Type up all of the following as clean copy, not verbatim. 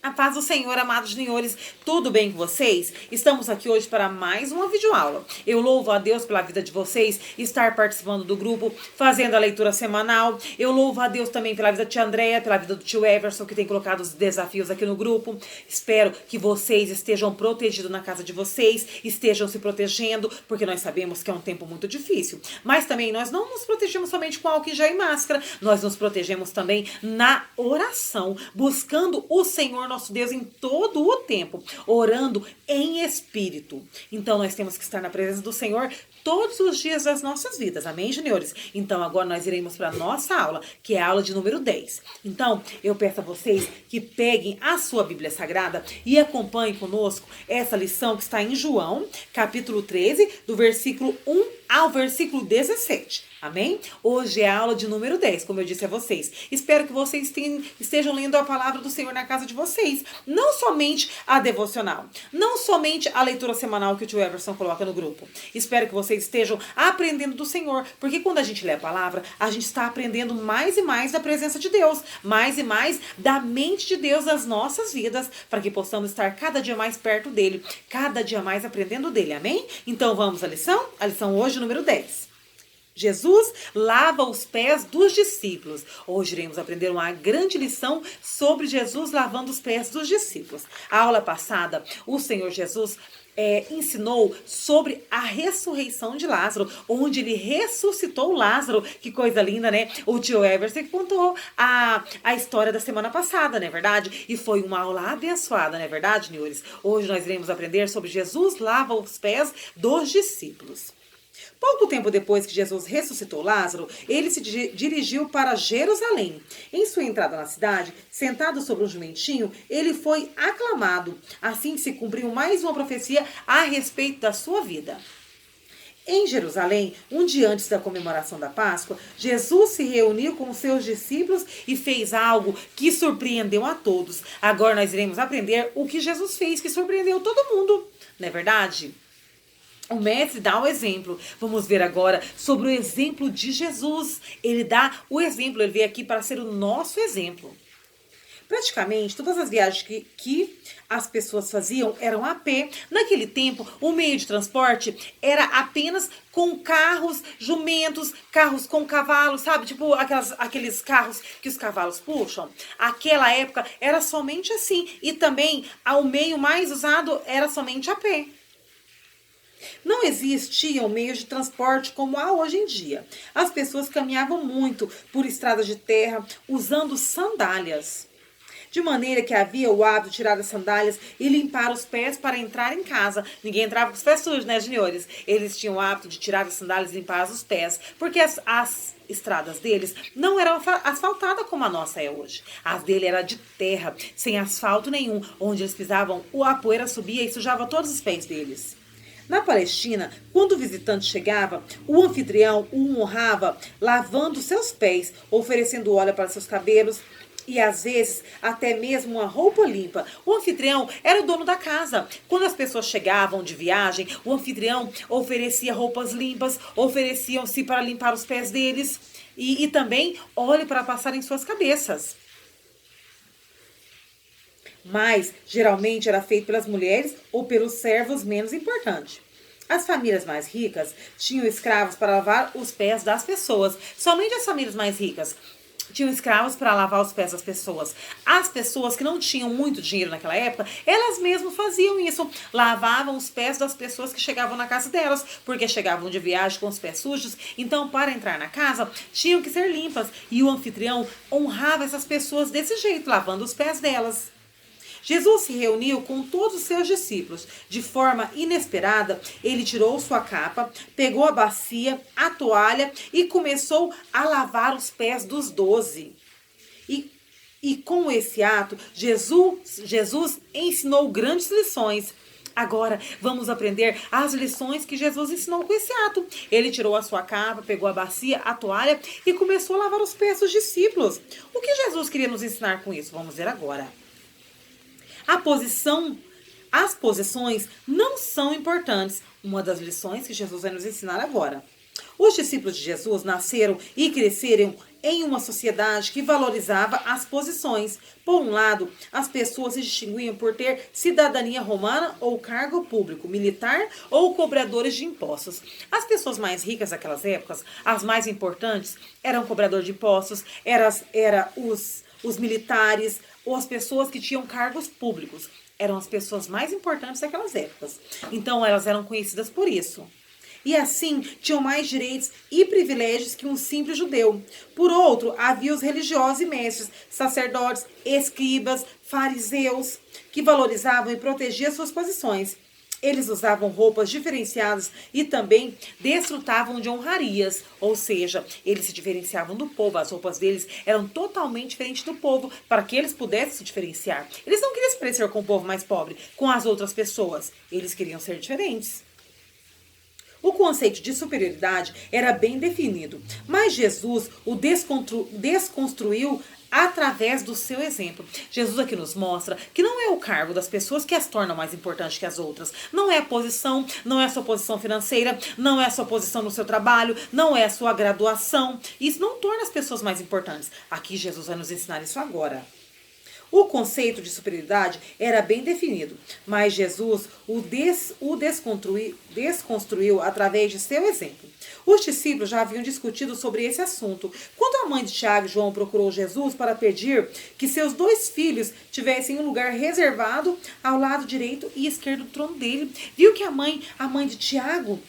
A paz do Senhor, amados senhores, tudo bem com vocês? Estamos aqui hoje para mais uma videoaula. Eu louvo a Deus pela vida de vocês, estar participando do grupo, fazendo a leitura semanal. Eu louvo a Deus também pela vida da tia Andréia, pela vida do tio Everson, que tem colocado os desafios aqui no grupo. Espero que vocês estejam protegidos na casa de vocês, estejam se protegendo, porque nós sabemos que é um tempo muito difícil. Mas também nós não nos protegemos somente com álcool em gel e máscara, nós nos protegemos também na oração, buscando o Senhor nosso Deus em todo o tempo, orando em espírito. Então nós temos que estar na presença do Senhor todos os dias das nossas vidas, amém, juniores? Então agora nós iremos para a nossa aula, que é a aula de número 10. Então eu peço a vocês que peguem a sua Bíblia Sagrada e acompanhem conosco essa lição que está em João, capítulo 13, do versículo 1 ao versículo 17. Amém? Hoje é a aula de número 10, como eu disse a vocês. Espero que vocês estejam lendo a palavra do Senhor na casa de vocês. Não somente a devocional. Não somente a leitura semanal que o tio Everson coloca no grupo. Espero que vocês estejam aprendendo do Senhor. Porque quando a gente lê a palavra, a gente está aprendendo mais e mais da presença de Deus. Mais e mais da mente de Deus nas nossas vidas. Para que possamos estar cada dia mais perto dele. Cada dia mais aprendendo dele. Amém? Então vamos à lição? A lição hoje, número 10. Jesus lava os pés dos discípulos. Hoje iremos aprender uma grande lição sobre Jesus lavando os pés dos discípulos. A aula passada, o Senhor Jesus ensinou sobre a ressurreição de Lázaro, onde ele ressuscitou Lázaro. Que coisa linda, né? O tio Everson contou a história da semana passada, não é verdade? E foi uma aula abençoada, não é verdade, senhores? Hoje nós iremos aprender sobre Jesus lava os pés dos discípulos. Pouco tempo depois que Jesus ressuscitou Lázaro, ele se dirigiu para Jerusalém. Em sua entrada na cidade, sentado sobre um jumentinho, ele foi aclamado. Assim se cumpriu mais uma profecia a respeito da sua vida. Em Jerusalém, um dia antes da comemoração da Páscoa, Jesus se reuniu com os seus discípulos e fez algo que surpreendeu a todos. Agora nós iremos aprender o que Jesus fez, que surpreendeu todo mundo, não é verdade? O mestre dá o exemplo. Vamos ver agora sobre o exemplo de Jesus. Ele dá o exemplo, ele veio aqui para ser o nosso exemplo. Praticamente todas as viagens que as pessoas faziam eram a pé. Naquele tempo, o meio de transporte era apenas com carros, jumentos, carros com cavalos, sabe? Tipo aqueles carros que os cavalos puxam. Aquela época era somente assim. E também o meio mais usado era somente a pé. Não existiam meios de transporte como há hoje em dia. As pessoas caminhavam muito por estradas de terra usando sandálias. De maneira que havia o hábito de tirar as sandálias e limpar os pés para entrar em casa. Ninguém entrava com os pés sujos, né, senhores? Eles tinham o hábito de tirar as sandálias e limpar os pés. Porque as estradas deles não eram asfaltadas como a nossa é hoje. As dele era de terra, sem asfalto nenhum. Onde eles pisavam, a poeira subia e sujava todos os pés deles. Na Palestina, quando o visitante chegava, o anfitrião o honrava lavando seus pés, oferecendo óleo para seus cabelos e, às vezes, até mesmo uma roupa limpa. O anfitrião era o dono da casa. Quando as pessoas chegavam de viagem, o anfitrião oferecia roupas limpas, ofereciam-se para limpar os pés deles e também óleo para passar em suas cabeças. Mas geralmente era feito pelas mulheres ou pelos servos menos importantes. As famílias mais ricas tinham escravos para lavar os pés das pessoas. Somente as famílias mais ricas tinham escravos para lavar os pés das pessoas. As pessoas que não tinham muito dinheiro naquela época, elas mesmas faziam isso. Lavavam os pés das pessoas que chegavam na casa delas, porque chegavam de viagem com os pés sujos. Então, para entrar na casa, tinham que ser limpas. E o anfitrião honrava essas pessoas desse jeito, lavando os pés delas. Jesus se reuniu com todos os seus discípulos. De forma inesperada, ele tirou sua capa, pegou a bacia, a toalha e começou a lavar os pés dos 12. E com esse ato, Jesus ensinou grandes lições. Agora, vamos aprender as lições que Jesus ensinou com esse ato. Ele tirou a sua capa, pegou a bacia, a toalha e começou a lavar os pés dos discípulos. O que Jesus queria nos ensinar com isso? Vamos ver agora. As posições não são importantes. Uma das lições que Jesus vai nos ensinar agora. Os discípulos de Jesus nasceram e cresceram em uma sociedade que valorizava as posições. Por um lado, as pessoas se distinguiam por ter cidadania romana ou cargo público, militar ou cobradores de impostos. As pessoas mais ricas daquelas épocas, as mais importantes, eram cobradores de impostos, eram os militares ou as pessoas que tinham cargos públicos. Eram as pessoas mais importantes daquelas épocas. Então, elas eram conhecidas por isso. E assim tinham mais direitos e privilégios que um simples judeu. Por outro, havia os religiosos e mestres, sacerdotes, escribas, fariseus, que valorizavam e protegiam suas posições. Eles usavam roupas diferenciadas e também desfrutavam de honrarias, ou seja, eles se diferenciavam do povo, as roupas deles eram totalmente diferentes do povo, para que eles pudessem se diferenciar. Eles não queriam se parecer com o povo mais pobre, com as outras pessoas, eles queriam ser diferentes. O conceito de superioridade era bem definido, mas Jesus o desconstruiu através do seu exemplo. Jesus aqui nos mostra que não é o cargo das pessoas que as tornam mais importantes que as outras. Não é a posição, não é a sua posição financeira, não é a sua posição no seu trabalho, não é a sua graduação. Isso não torna as pessoas mais importantes. Aqui Jesus vai nos ensinar isso agora. O conceito de superioridade era bem definido, mas Jesus o desconstruiu através de seu exemplo. Os discípulos já haviam discutido sobre esse assunto. Quando a mãe de Tiago e João procurou Jesus para pedir que seus 2 filhos tivessem um lugar reservado ao lado direito e esquerdo do trono dele, viu que a mãe de Tiago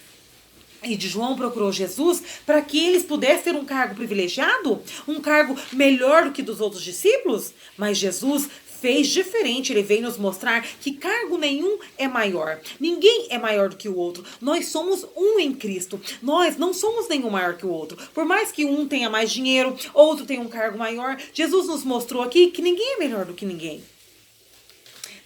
e de João procurou Jesus para que eles pudessem ter um cargo privilegiado, um cargo melhor do que dos outros discípulos. Mas Jesus fez diferente, ele veio nos mostrar que cargo nenhum é maior. Ninguém é maior do que o outro. Nós somos um em Cristo. Nós não somos nenhum maior que o outro. Por mais que um tenha mais dinheiro, outro tenha um cargo maior, Jesus nos mostrou aqui que ninguém é melhor do que ninguém.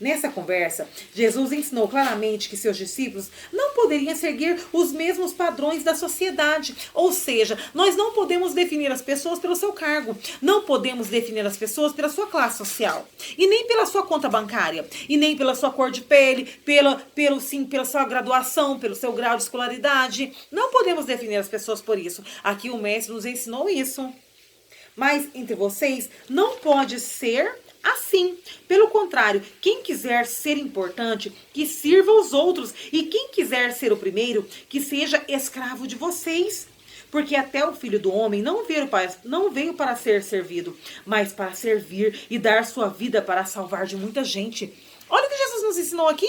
Nessa conversa, Jesus ensinou claramente que seus discípulos não poderiam seguir os mesmos padrões da sociedade. Ou seja, nós não podemos definir as pessoas pelo seu cargo, não podemos definir as pessoas pela sua classe social, e nem pela sua conta bancária, e nem pela sua cor de pele, pela sua graduação, pelo seu grau de escolaridade. Não podemos definir as pessoas por isso. Aqui o mestre nos ensinou isso. Mas entre vocês não pode ser assim. Pelo contrário, quem quiser ser importante, que sirva os outros. E quem quiser ser o primeiro, que seja escravo de vocês. Porque até o Filho do Homem não veio para ser servido, mas para servir e dar sua vida para salvar de muita gente. Olha o que Jesus nos ensinou aqui.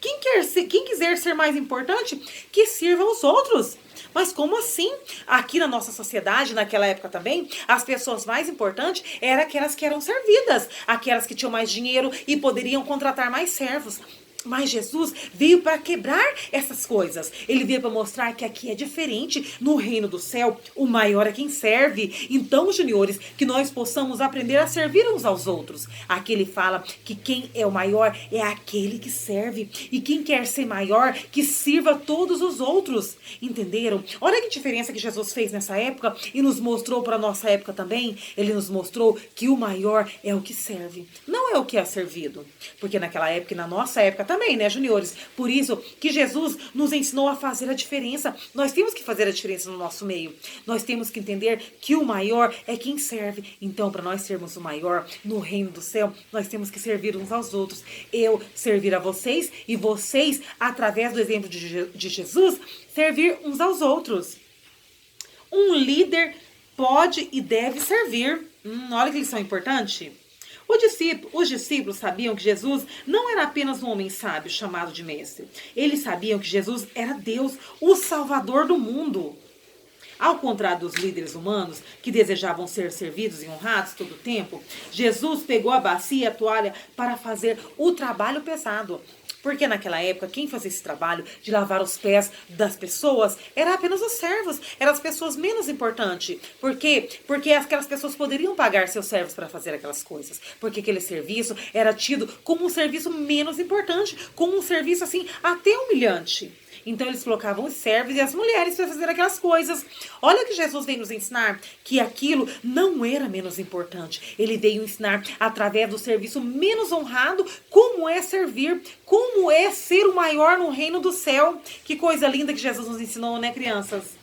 Quem quiser ser mais importante, que sirva os outros. Mas como assim? Aqui na nossa sociedade, naquela época também, as pessoas mais importantes eram aquelas que eram servidas, aquelas que tinham mais dinheiro e poderiam contratar mais servos. Mas Jesus veio para quebrar essas coisas. Ele veio para mostrar que aqui é diferente. No reino do céu, o maior é quem serve. Então, juniores, que nós possamos aprender a servir uns aos outros. Aqui ele fala que quem é o maior é aquele que serve. E quem quer ser maior, que sirva todos os outros. Entenderam? Olha que diferença que Jesus fez nessa época e nos mostrou para a nossa época também. Ele nos mostrou que o maior é o que serve, não é o que é servido. Porque naquela época e na nossa época também, né, juniores? Por isso que Jesus nos ensinou a fazer a diferença. Nós temos que fazer a diferença no nosso meio. Nós temos que entender que o maior é quem serve. Então, para nós sermos o maior no reino do céu, nós temos que servir uns aos outros. Eu servir a vocês e vocês, através do exemplo de Jesus, servir uns aos outros. Um líder pode e deve servir. Olha que lição importante. Os discípulos sabiam que Jesus não era apenas um homem sábio chamado de mestre. Eles sabiam que Jesus era Deus, o Salvador do mundo. Ao contrário dos líderes humanos, que desejavam ser servidos e honrados todo o tempo, Jesus pegou a bacia e a toalha para fazer o trabalho pesado. Porque naquela época, quem fazia esse trabalho de lavar os pés das pessoas era apenas os servos, eram as pessoas menos importantes. Por quê? Porque aquelas pessoas poderiam pagar seus servos para fazer aquelas coisas. Porque aquele serviço era tido como um serviço menos importante, como um serviço assim até humilhante. Então eles colocavam os servos e as mulheres para fazer aquelas coisas. Olha que Jesus veio nos ensinar, que aquilo não era menos importante. Ele veio ensinar através do serviço menos honrado como é servir, como é ser o maior no reino do céu. Que coisa linda que Jesus nos ensinou, né, crianças?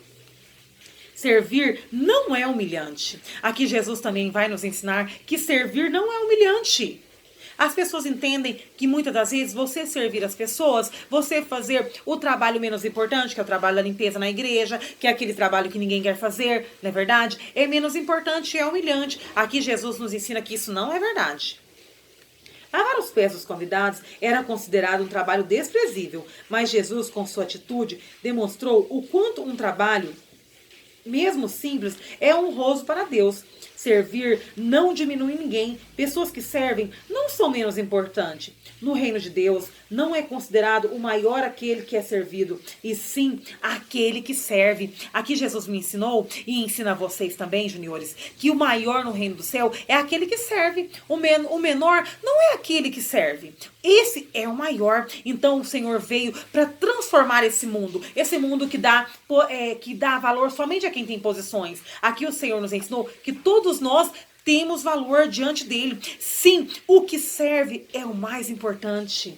Servir não é humilhante. Aqui Jesus também vai nos ensinar que servir não é humilhante. As pessoas entendem que muitas das vezes você servir as pessoas, você fazer o trabalho menos importante, que é o trabalho da limpeza na igreja, que é aquele trabalho que ninguém quer fazer, não é verdade? É menos importante e é humilhante. Aqui Jesus nos ensina que isso não é verdade. Lavar os pés dos convidados era considerado um trabalho desprezível, mas Jesus, com sua atitude, demonstrou o quanto um trabalho, mesmo simples, é honroso para Deus. Servir não diminui ninguém. Pessoas que servem não são menos importantes. No reino de Deus, não é considerado o maior aquele que é servido, e sim aquele que serve. Aqui Jesus me ensinou, e ensina a vocês também, juniores, que o maior no reino do céu é aquele que serve. O menor não é aquele que serve. Esse é o maior. Então o Senhor veio para transformar esse mundo que dá valor somente a quem tem posições. Aqui o Senhor nos ensinou que todos nós temos valor diante dele. Sim, o que serve é o mais importante.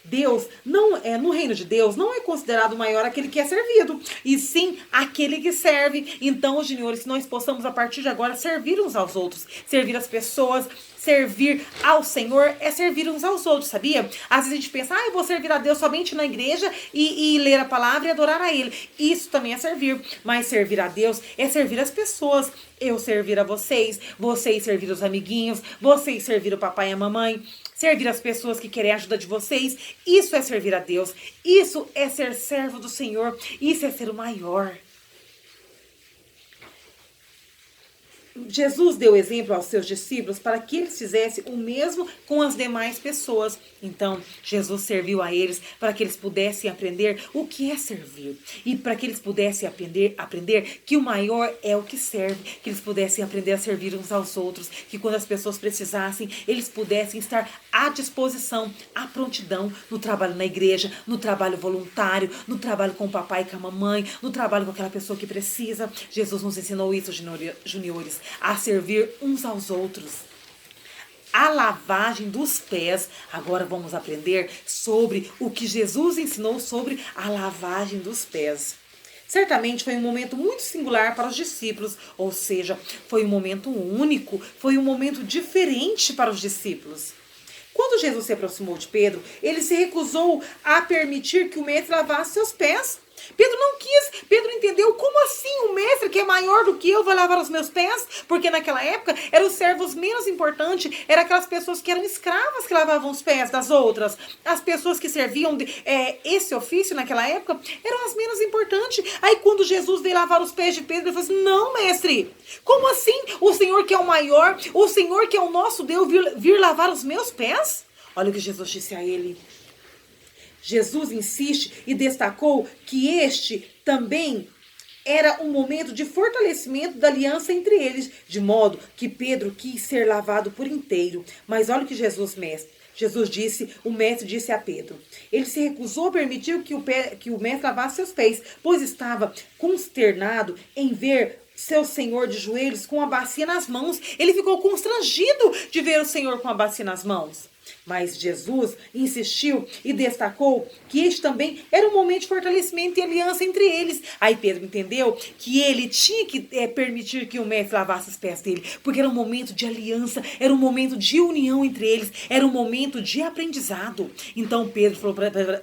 Deus não é, no reino de Deus não é considerado maior aquele que é servido, e sim aquele que serve. Então, juniores, que nós possamos a partir de agora servir uns aos outros, servir as pessoas. Servir ao Senhor é servir uns aos outros, sabia? Às vezes a gente pensa, eu vou servir a Deus somente na igreja e ler a palavra e adorar a Ele. Isso também é servir, mas servir a Deus é servir as pessoas. Eu servir a vocês, vocês servir os amiguinhos, vocês servir o papai e a mamãe, servir as pessoas que querem a ajuda de vocês. Isso é servir a Deus, isso é ser servo do Senhor, isso é ser o maior. Jesus deu exemplo aos seus discípulos para que eles fizessem o mesmo com as demais pessoas. Então, Jesus serviu a eles para que eles pudessem aprender o que é servir. E para que eles pudessem aprender que o maior é o que serve. Que eles pudessem aprender a servir uns aos outros. Que quando as pessoas precisassem, eles pudessem estar à disposição, à prontidão, no trabalho na igreja, no trabalho voluntário, no trabalho com o papai e com a mamãe, no trabalho com aquela pessoa que precisa. Jesus nos ensinou isso, juniores, a servir uns aos outros. A lavagem dos pés. Agora vamos aprender sobre o que Jesus ensinou sobre a lavagem dos pés. Certamente foi um momento muito singular para os discípulos, ou seja, foi um momento único, foi um momento diferente para os discípulos. Quando Jesus se aproximou de Pedro, ele se recusou a permitir que o mestre lavasse seus pés. Pedro não quis, Pedro entendeu, como assim o mestre que é maior do que eu vai lavar os meus pés? Porque naquela época eram os servos menos importantes, eram aquelas pessoas que eram escravas que lavavam os pés das outras. As pessoas que serviam esse ofício naquela época eram as menos importantes. Aí quando Jesus veio lavar os pés de Pedro, ele falou assim, não, mestre, como assim o Senhor que é o maior, o Senhor que é o nosso Deus vir lavar os meus pés? Olha o que Jesus disse a ele. Jesus insiste e destacou que este também era um momento de fortalecimento da aliança entre eles, de modo que Pedro quis ser lavado por inteiro. Mas olha o que Jesus disse, o mestre disse a Pedro. Ele se recusou a permitir que o mestre lavasse seus pés, pois estava consternado em ver seu Senhor de joelhos com a bacia nas mãos. Ele ficou constrangido de ver o Senhor com a bacia nas mãos. Mas Jesus insistiu e destacou que este também era um momento de fortalecimento e aliança entre eles. Aí Pedro entendeu que ele tinha que permitir que o mestre lavasse os pés dele, porque era um momento de aliança, era um momento de união entre eles, era um momento de aprendizado. Então Pedro falou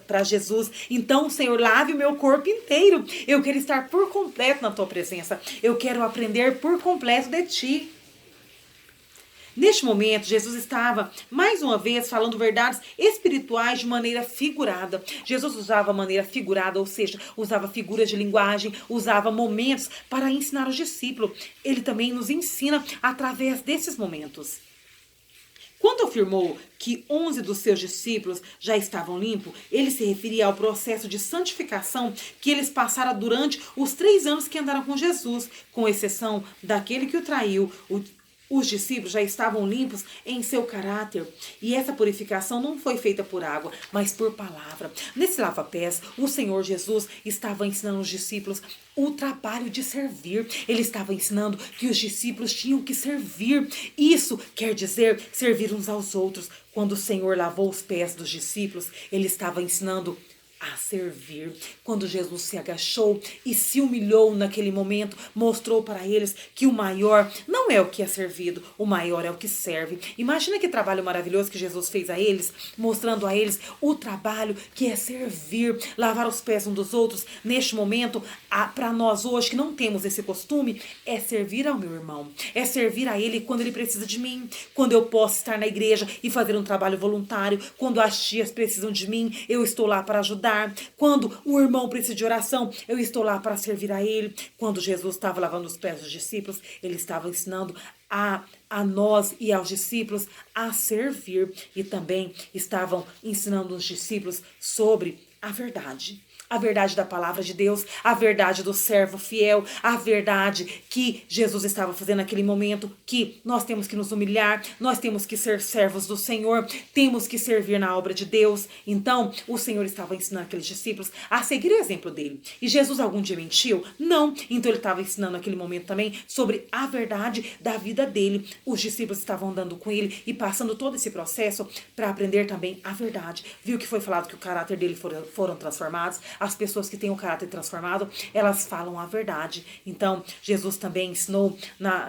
para Jesus, então Senhor, lave o meu corpo inteiro, eu quero estar por completo na tua presença, eu quero aprender por completo de ti. Neste momento, Jesus estava, mais uma vez, falando verdades espirituais de maneira figurada. Jesus usava maneira figurada, ou seja, usava figuras de linguagem, usava momentos para ensinar os discípulos. Ele também nos ensina através desses momentos. Quando afirmou que 11 dos seus discípulos já estavam limpos, ele se referia ao processo de santificação que eles passaram durante os 3 anos que andaram com Jesus, com exceção daquele que o traiu. Os discípulos já estavam limpos em seu caráter. E essa purificação não foi feita por água, mas por palavra. Nesse lava-pés, o Senhor Jesus estava ensinando os discípulos o trabalho de servir. Ele estava ensinando que os discípulos tinham que servir. Isso quer dizer servir uns aos outros. Quando o Senhor lavou os pés dos discípulos, ele estava ensinando a servir. Quando Jesus se agachou e se humilhou naquele momento, mostrou para eles que o maior não é o que é servido, o maior é o que serve. Imagina que trabalho maravilhoso que Jesus fez a eles, mostrando a eles o trabalho que é servir, lavar os pés uns dos outros. Neste momento, para nós hoje que não temos esse costume, é servir ao meu irmão, é servir a ele quando ele precisa de mim, quando eu posso estar na igreja e fazer um trabalho voluntário, quando as tias precisam de mim, eu estou lá para ajudar. Quando um irmão precisa de oração, eu estou lá para servir a ele. Quando Jesus estava lavando os pés dos discípulos, ele estava ensinando a nós e aos discípulos a servir. E também estavam ensinando os discípulos sobre a verdade. A verdade da palavra de Deus, a verdade do servo fiel, a verdade que Jesus estava fazendo naquele momento, que nós temos que nos humilhar, nós temos que ser servos do Senhor, temos que servir na obra de Deus. Então, o Senhor estava ensinando aqueles discípulos a seguir o exemplo dele. E Jesus algum dia mentiu? Não. Então, ele estava ensinando naquele momento também sobre a verdade da vida dele. Os discípulos estavam andando com ele e passando todo esse processo para aprender também a verdade. Viu que foi falado que o caráter dele foram transformados. As pessoas que têm o caráter transformado, elas falam a verdade. Então, Jesus também ensinou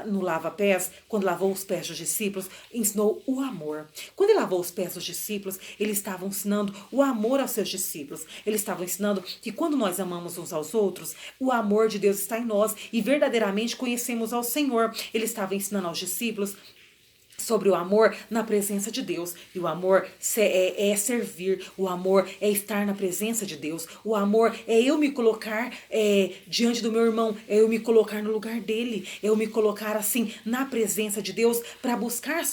no lava-pés, quando lavou os pés dos discípulos, ensinou o amor. Quando ele lavou os pés dos discípulos, ele estava ensinando o amor aos seus discípulos. Ele estava ensinando que quando nós amamos uns aos outros, o amor de Deus está em nós e verdadeiramente conhecemos ao Senhor. Ele estava ensinando aos discípulos sobre o amor na presença de Deus. E o amor é servir. O amor é estar na presença de Deus. O amor é eu me colocar diante do meu irmão. É eu me colocar no lugar dele. É eu me colocar assim na presença de Deus para buscar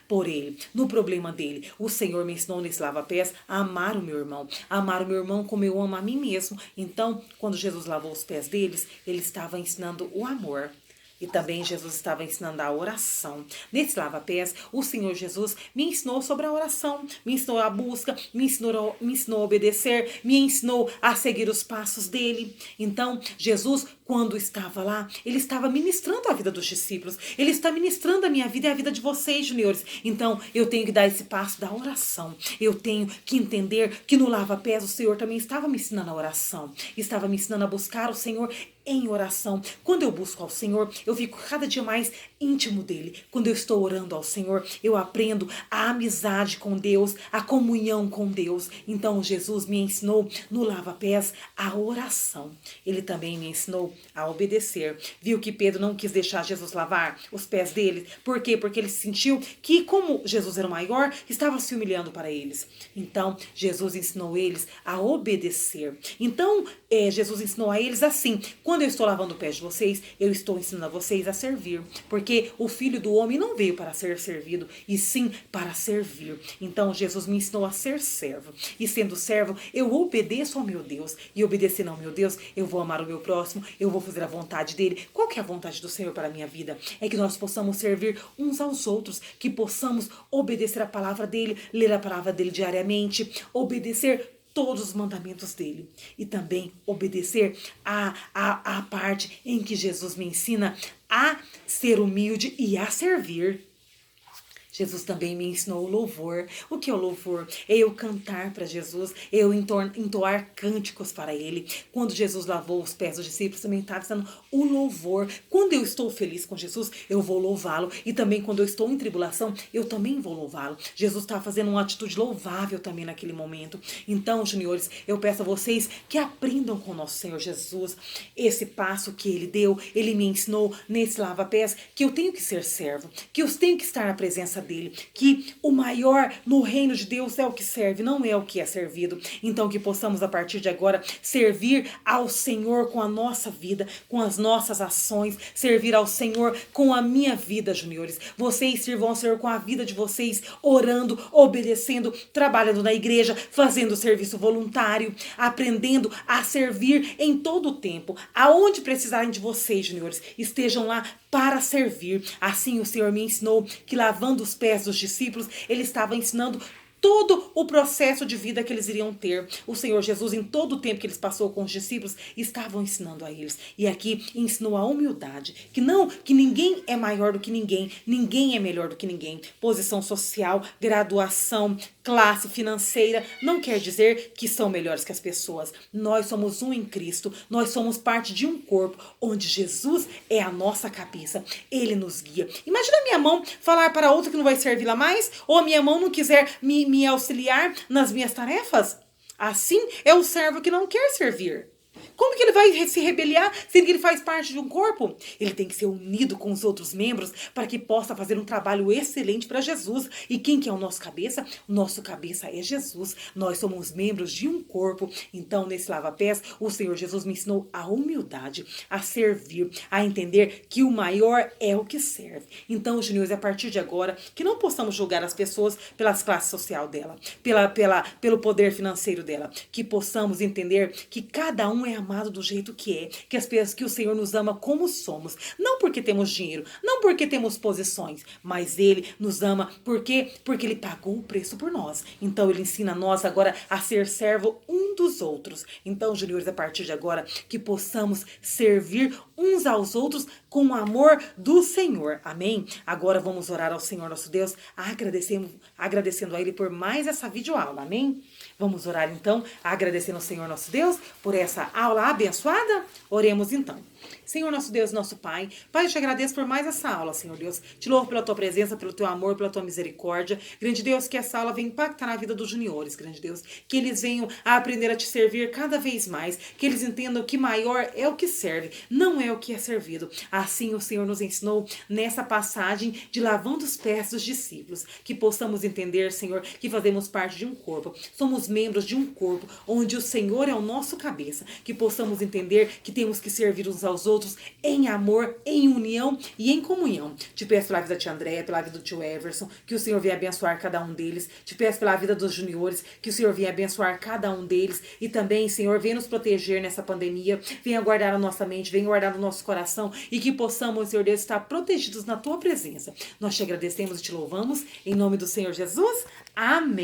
por ele, no problema dele. O Senhor me ensinou nesse lava-pés a amar o meu irmão. Amar o meu irmão como eu amo a mim mesmo. Então, quando Jesus lavou os pés deles, ele estava ensinando o amor. E também Jesus estava ensinando a oração. Nesse lava-pés, o Senhor Jesus me ensinou sobre a oração, me ensinou a busca, me ensinou a obedecer, me ensinou a seguir os passos dele. Então, Jesus, quando estava lá, ele estava ministrando a vida dos discípulos. Ele está ministrando a minha vida e a vida de vocês, juniores. Então, eu tenho que dar esse passo da oração. Eu tenho que entender que no lava-pés o Senhor também estava me ensinando a oração. Estava me ensinando a buscar o Senhor em oração. Quando eu busco ao Senhor, eu fico cada dia mais íntimo dele. Quando eu estou orando ao Senhor, eu aprendo a amizade com Deus, a comunhão com Deus. Então Jesus me ensinou no lava-pés a oração. Ele também me ensinou a obedecer. Viu que Pedro não quis deixar Jesus lavar os pés dele? Por quê? Porque ele sentiu que, como Jesus era o maior, estava se humilhando para eles. Então Jesus ensinou eles a obedecer. Então Jesus ensinou a eles assim: quando eu estou lavando os pés de vocês, eu estou ensinando a vocês a servir. Porque o Filho do Homem não veio para ser servido, e sim para servir. Então Jesus me ensinou a ser servo. E sendo servo, eu obedeço ao meu Deus. E obedecendo ao meu Deus, eu vou amar o meu próximo, eu vou fazer a vontade dele. Qual que é a vontade do Senhor para a minha vida? É que nós possamos servir uns aos outros, que possamos obedecer a palavra dele, ler a palavra dele diariamente, obedecer todos os mandamentos dele. E também obedecer a parte em que Jesus me ensina a ser humilde e a servir. Jesus também me ensinou o louvor. O que é o louvor? É eu cantar para Jesus, é eu entoar cânticos para ele. Quando Jesus lavou os pés dos discípulos, também estava dizendo o louvor. Quando eu estou feliz com Jesus, eu vou louvá-lo. E também quando eu estou em tribulação, eu também vou louvá-lo. Jesus estava fazendo uma atitude louvável também naquele momento. Então, juniores, eu peço a vocês que aprendam com o nosso Senhor Jesus esse passo que ele deu. Ele me ensinou nesse lava-pés que eu tenho que ser servo, que eu tenho que estar na presença dele, que o maior no reino de Deus é o que serve, não é o que é servido. Então que possamos a partir de agora servir ao Senhor com a nossa vida, com as nossas ações, servir ao Senhor com a minha vida, juniores. Vocês sirvam ao Senhor com a vida de vocês, orando, obedecendo, trabalhando na igreja, fazendo serviço voluntário, aprendendo a servir em todo o tempo. Aonde precisarem de vocês, juniores, estejam lá para servir. Assim o Senhor me ensinou que lavando os pés dos discípulos, ele estava ensinando todo o processo de vida que eles iriam ter. O Senhor Jesus, em todo o tempo que eles passou com os discípulos, estavam ensinando a eles. E aqui ensinou a humildade, que ninguém é maior do que ninguém, ninguém é melhor do que ninguém. Posição social, graduação, classe financeira, não quer dizer que são melhores que as pessoas. Nós somos um em Cristo, nós somos parte de um corpo, onde Jesus é a nossa cabeça. Ele nos guia. Imagina a minha mão falar para outra que não vai servir lá mais, ou a minha mão não quiser me auxiliar nas minhas tarefas. Assim é o servo que não quer servir. Como que ele vai se rebeliar, sendo que ele faz parte de um corpo? Ele tem que ser unido com os outros membros para que possa fazer um trabalho excelente para Jesus. E quem que é o nosso cabeça? O nosso cabeça é Jesus. Nós somos membros de um corpo. Então, nesse lava-pés, o Senhor Jesus me ensinou a humildade, a servir, a entender que o maior é o que serve. Então, juniores, a partir de agora, que não possamos julgar as pessoas pelas classes social dela, pelo poder financeiro dela, que possamos entender que cada um é amado do jeito que é, que o Senhor nos ama como somos, não porque temos dinheiro, não porque temos posições, mas Ele nos ama porque Ele pagou o preço por nós. Então Ele ensina a nós agora a ser servo um dos outros. Então, juniores, a partir de agora, que possamos servir uns aos outros com o amor do Senhor. Amém? Agora vamos orar ao Senhor nosso Deus, agradecendo a Ele por mais essa videoaula. Amém? Vamos orar então, agradecendo ao Senhor nosso Deus por essa aula abençoada? Oremos então. Senhor nosso Deus, nosso Pai, Pai, eu te agradeço por mais essa aula, Senhor Deus. Te louvo pela tua presença, pelo teu amor, pela tua misericórdia. Grande Deus, que essa aula venha impactar na vida dos juniores, grande Deus. Que eles venham a aprender a te servir cada vez mais. Que eles entendam que maior é o que serve, não é o que é servido. Assim o Senhor nos ensinou nessa passagem de lavando os pés dos discípulos. Que possamos entender, Senhor, que fazemos parte de um corpo. Somos membros de um corpo, onde o Senhor é o nosso cabeça. Que possamos entender que temos que servir uns aos outros em amor, em união e em comunhão. Te peço pela vida da tia Andréia, pela vida do tio Everson, que o Senhor venha abençoar cada um deles. Te peço pela vida dos juniores, que o Senhor venha abençoar cada um deles. E também, Senhor, venha nos proteger nessa pandemia. Venha guardar a nossa mente, venha guardar o nosso coração e que possamos, Senhor Deus, estar protegidos na tua presença. Nós te agradecemos e te louvamos. Em nome do Senhor Jesus. Amém.